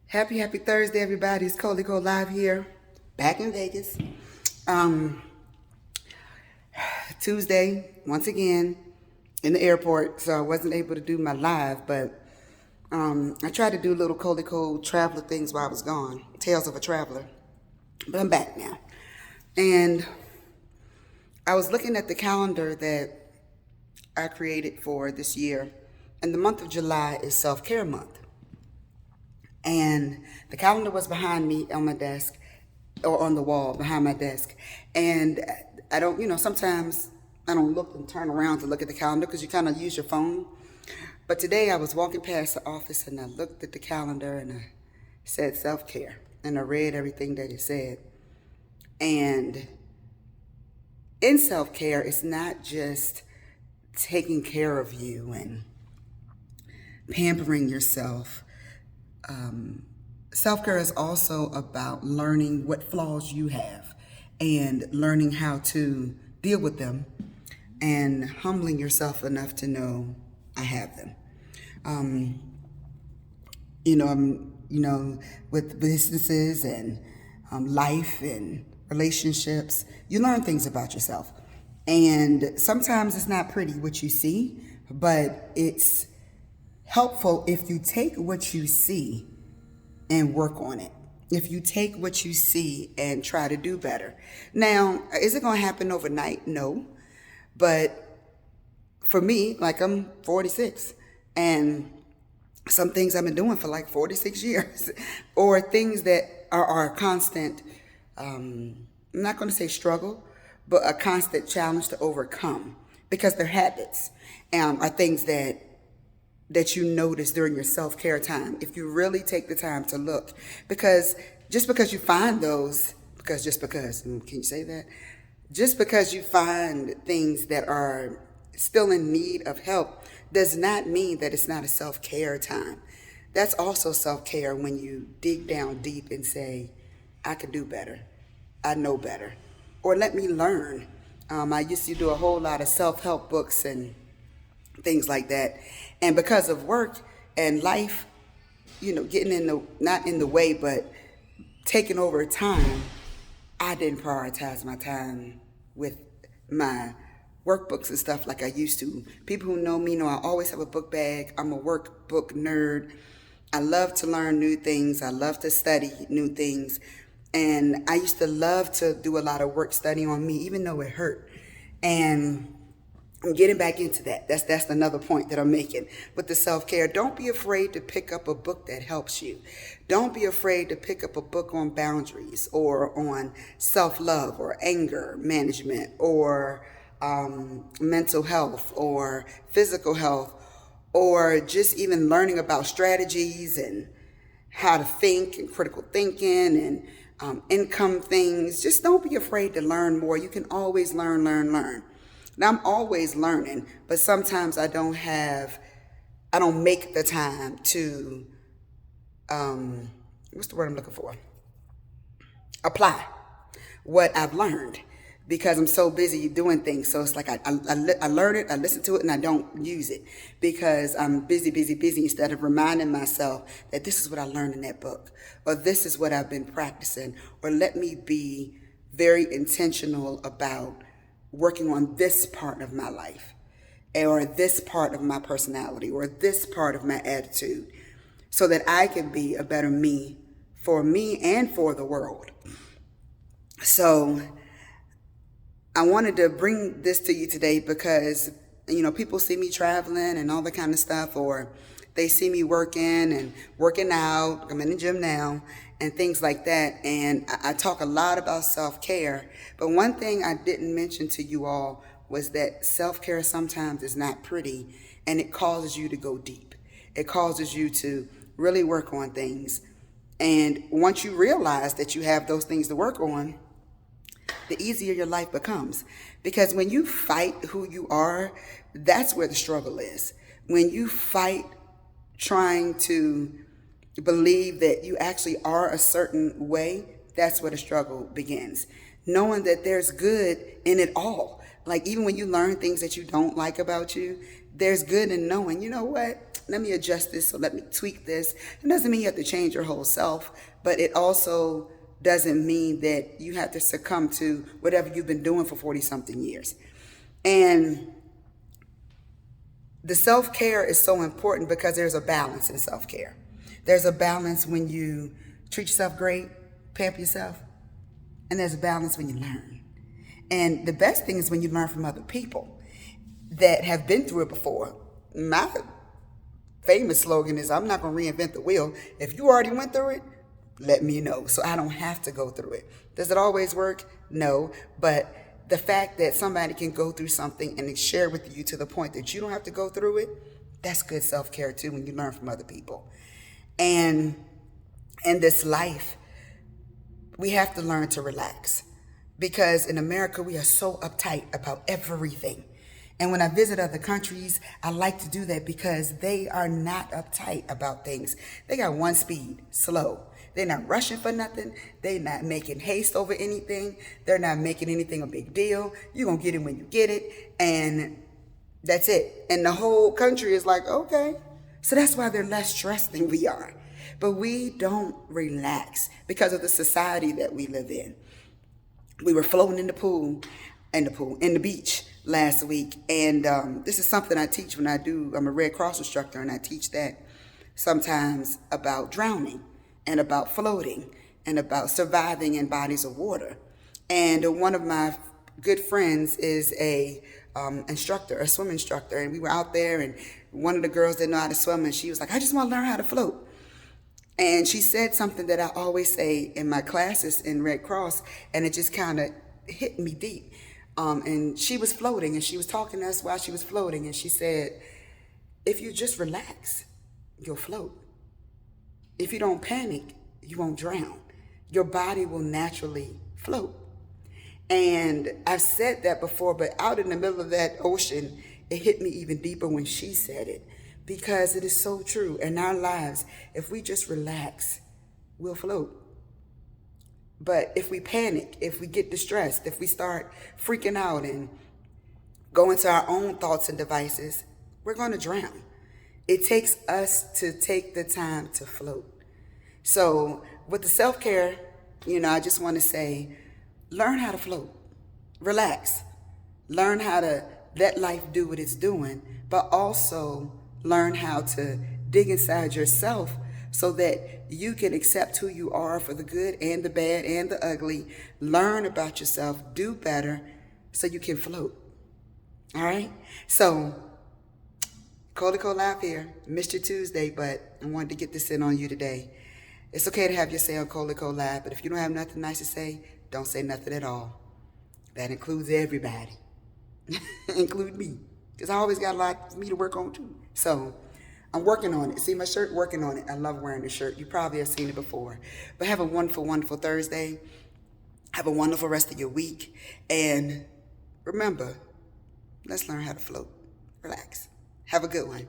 Happy Thursday, everybody. It's Coley Cole Live here, back in Vegas. Um, Tuesday, once again, in the airport, so I wasn't able to do my live, but I tried to do little Coley Cole traveler things while I was gone, Tales of a Traveler, but I'm back now. And I was looking at the calendar that I created for this year, and the month of July is Self-Care Month. And the calendar was behind me on my desk, or on the wall behind my desk. And I don't, sometimes I don't look and turn around to look at the calendar because you kind of use your phone. But today I was walking past the office and I looked at the calendar and I said self-care. And I read everything that it said. And in self-care, it's not just taking care of you and pampering yourself. Self-care is also about learning what flaws you have and learning how to deal with them and humbling yourself enough to know I have them. With businesses and life and relationships, you learn things about yourself. And sometimes it's not pretty what you see, but it's helpful if you take what you see and work on it. If you take what you see and try to do better. Now, is it going to happen overnight? No. But for me, like, I'm 46 and some things I've been doing for like 46 years or things that are a constant, I'm not going to say struggle, but a constant challenge to overcome because they're habits, are things that you notice during your self-care time, if you really take the time to look. Because just because you find those, can you say that? Just because you find things that are still in need of help does not mean that it's not a self-care time. That's also self-care when you dig down deep and say, I can do better, I know better, or let me learn. I used to do a whole lot of self-help books and things like that. And because of work and life, getting not in the way, but taking over time, I didn't prioritize my time with my workbooks and stuff like I used to. People who know me know I always have a book bag. I'm a workbook nerd. I love to learn new things. I love to study new things. And I used to love to do a lot of work study on me, even though it hurt. And I'm getting back into that. That's another point that I'm making with the self-care. Don't be afraid to pick up a book that helps you. Don't be afraid to pick up a book on boundaries or on self-love or anger management or mental health or physical health or just even learning about strategies and how to think and critical thinking and income things. Just don't be afraid to learn more. You can always learn. Now, I'm always learning, but sometimes I don't make the time to, what's the word I'm looking for? Apply what I've learned because I'm so busy doing things. So it's like I learn it, I listen to it, and I don't use it because I'm busy instead of reminding myself that this is what I learned in that book or this is what I've been practicing or let me be very intentional about working on this part of my life or this part of my personality or this part of my attitude so that I can be a better me for me and for the world. So I wanted to bring this to you today because, people see me traveling and all that kind of stuff, or they see me working out. I'm in the gym now and things like that. And I talk a lot about self-care. But one thing I didn't mention to you all was that self-care sometimes is not pretty and it causes you to go deep. It causes you to really work on things. And once you realize that you have those things to work on, the easier your life becomes. Because when you fight who you are, that's where the struggle is. When you fight trying to believe that you actually are a certain way, that's where the struggle begins. Knowing that there's good in it all. Like even when you learn things that you don't like about you, there's good in knowing, you know what? let me adjust this, so let me tweak this. It doesn't mean you have to change your whole self, but it also doesn't mean that you have to succumb to whatever you've been doing for 40 something years. And the self-care is so important because there's a balance in self-care. There's a balance when you treat yourself great, pamper yourself, and there's a balance when you learn. And the best thing is when you learn from other people that have been through it before. My famous slogan is, I'm not going to reinvent the wheel. If you already went through it, let me know so I don't have to go through it. Does it always work? No. But the fact that somebody can go through something and share with you to the point that you don't have to go through it, that's good self-care too, when you learn from other people. And in this life, we have to learn to relax, because in America, we are so uptight about everything. And when I visit other countries, I like to do that because they are not uptight about things. They got one speed, slow. They're not rushing for nothing. They're not making haste over anything. They're not making anything a big deal. You're going to get it when you get it. And that's it. And the whole country is like, okay. So that's why they're less stressed than we are. But we don't relax because of the society that we live in. We were floating in the beach last week. And this is something I teach when I'm a Red Cross instructor, and I teach that sometimes about drowning and about floating and about surviving in bodies of water. And one of my good friends is a swim instructor, and we were out there, and one of the girls didn't know how to swim, and she was like, I just want to learn how to float. And she said something that I always say in my classes in Red Cross, and it just kind of hit me deep. And she was floating, and she was talking to us while she was floating, and she said, if you just relax, you'll float. If you don't panic, you won't drown. Your body will naturally float. And I've said that before, but out in the middle of that ocean, it hit me even deeper when she said it, because it is so true. In our lives, if we just relax, we'll float. But if we panic, if we get distressed, if we start freaking out and go into our own thoughts and devices, we're going to drown. It takes us to take the time to float. So with the self-care, I just want to say, learn how to float. Relax. Learn how to let life do what it's doing, but also learn how to dig inside yourself so that you can accept who you are for the good and the bad and the ugly. Learn about yourself, do better so you can float. All right? So, Colico Live here. Missed your Tuesday, but I wanted to get this in on you today. It's okay to have your say on Colico Live, but if you don't have nothing nice to say, don't say nothing at all. That includes everybody, include me, because I always got a lot for me to work on too. So I'm working on it. See my shirt? Working on it. I love wearing the shirt. You probably have seen it before. But have a wonderful, wonderful Thursday. Have a wonderful rest of your week. And remember, let's learn how to float. Relax. Have a good one.